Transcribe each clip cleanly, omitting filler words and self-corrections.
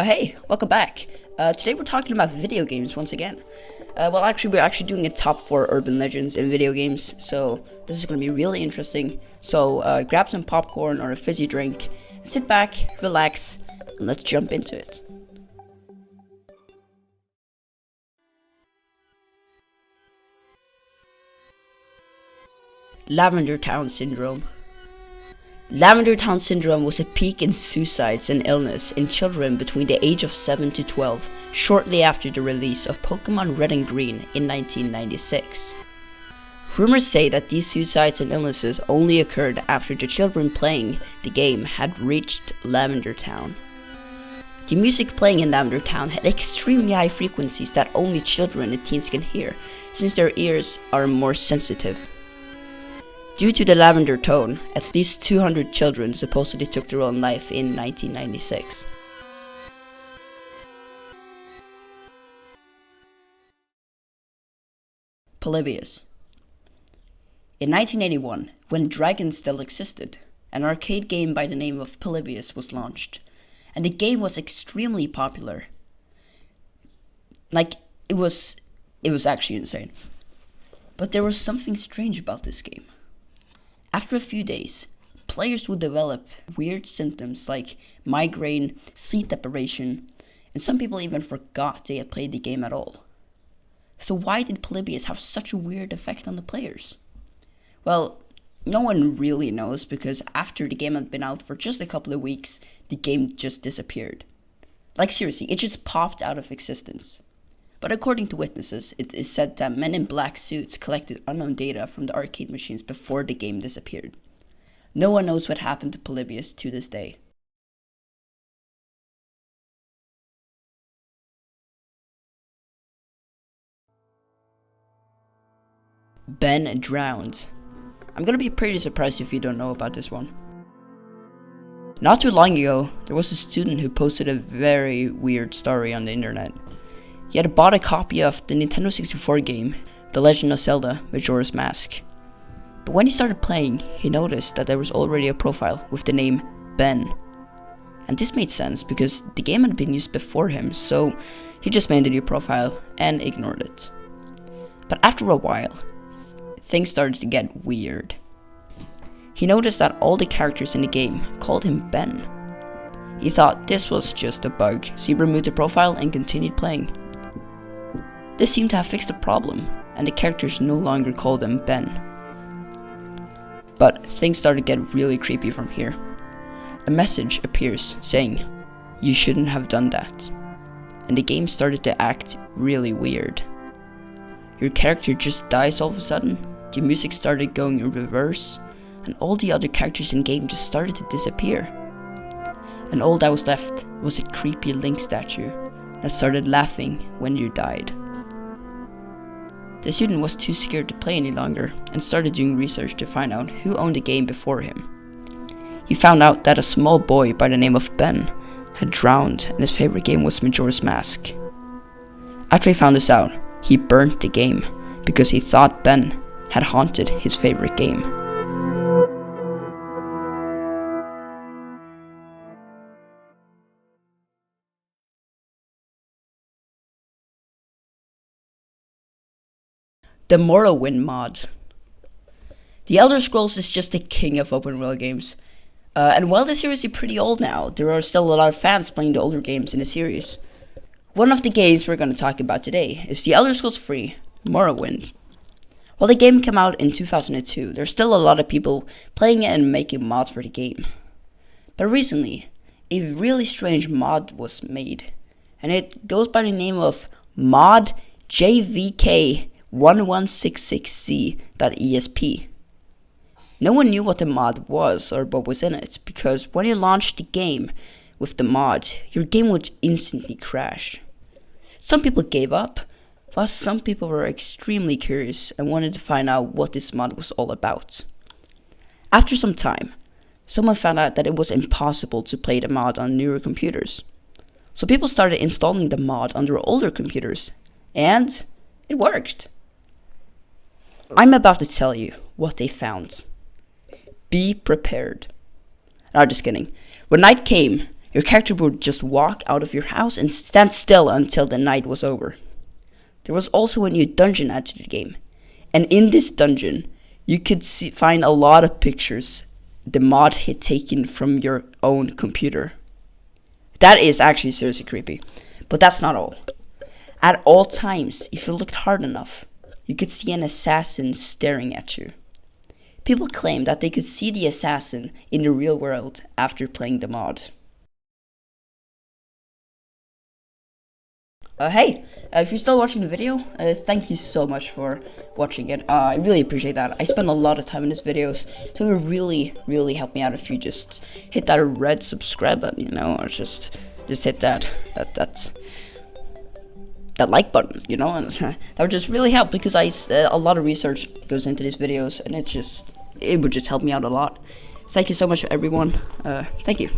Hey, welcome back. Today we're talking about video games once again. We're actually doing a top 4 urban legends in video games, so this is going to be really interesting. So grab some popcorn or a fizzy drink, and sit back, relax, and let's jump into it. Lavender Town Syndrome. Lavender Town Syndrome was a peak in suicides and illness in children between the age of 7 to 12, shortly after the release of Pokemon Red and Green in 1996. Rumors say that these suicides and illnesses only occurred after the children playing the game had reached Lavender Town. The music playing in Lavender Town had extremely high frequencies that only children and teens can hear, since their ears are more sensitive. Due to the lavender tone, at least 200 children supposedly took their own life in 1996. Polybius. In 1981, when dragons still existed, an arcade game by the name of Polybius was launched, and the game was extremely popular. It was actually insane. But there was something strange about this game. After a few days, players would develop weird symptoms like migraine, sleep deprivation, and some people even forgot they had played the game at all. So why did Polybius have such a weird effect on the players? Well, no one really knows, because after the game had been out for just a couple of weeks, the game just disappeared. Like seriously, it just popped out of existence. But according to witnesses, it is said that men in black suits collected unknown data from the arcade machines before the game disappeared. No one knows what happened to Polybius to this day. Ben drowns. I'm gonna be pretty surprised if you don't know about this one. Not too long ago, there was a student who posted a very weird story on the internet. He had bought a copy of the Nintendo 64 game, The Legend of Zelda: Majora's Mask. But when he started playing, he noticed that there was already a profile with the name Ben. And this made sense because the game had been used before him, so he just made a new profile and ignored it. But after a while, things started to get weird. He noticed that all the characters in the game called him Ben. He thought this was just a bug, so he removed the profile and continued playing. This seemed to have fixed the problem, and the characters no longer called him Ben. But things started to get really creepy from here. A message appears saying, "You shouldn't have done that." And the game started to act really weird. Your character just dies all of a sudden, the music started going in reverse, and all the other characters in the game just started to disappear. And all that was left was a creepy Link statue that started laughing when you died. The student was too scared to play any longer and started doing research to find out who owned the game before him. He found out that a small boy by the name of Ben had drowned and his favorite game was Majora's Mask. After he found this out, he burnt the game because he thought Ben had haunted his favorite game. The Morrowind Mod. The Elder Scrolls is just the king of open world games. And while the series is pretty old now, there are still a lot of fans playing the older games in the series. One of the games we're going to talk about today is the Elder Scrolls 3 Morrowind. While the game came out in 2002, there's still a lot of people playing it and making mods for the game. But recently, a really strange mod was made, and it goes by the name of Mod JVK 1166c.esp. No one knew what the mod was or what was in it, because when you launched the game with the mod, your game would instantly crash. Some people gave up, while some people were extremely curious and wanted to find out what this mod was all about. After some time, someone found out that it was impossible to play the mod on newer computers. So people started installing the mod on their older computers, and it worked. I'm about to tell you what they found. Be prepared. No, just kidding. When night came, Your character would just walk out of your house and stand still until the night was over. There was also a new dungeon added to the game, and in this dungeon, you could find a lot of pictures the mod had taken from your own computer. That is actually seriously creepy, but that's not all. At all times, if you looked hard enough, you could see an assassin staring at you. People claim that they could see the assassin in the real world after playing the mod. Hey, if you're still watching the video, thank you so much for watching it. I really appreciate that. I spend a lot of time in these videos, so it would really help me out if you just hit that red subscribe button, you know, or just hit that like button, you know, and that would just really help, because a lot of research goes into these videos, and it would just help me out a lot. Thank you so much, everyone. Thank you.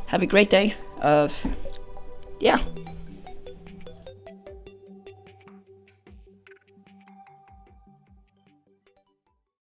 Have a great day. Yeah.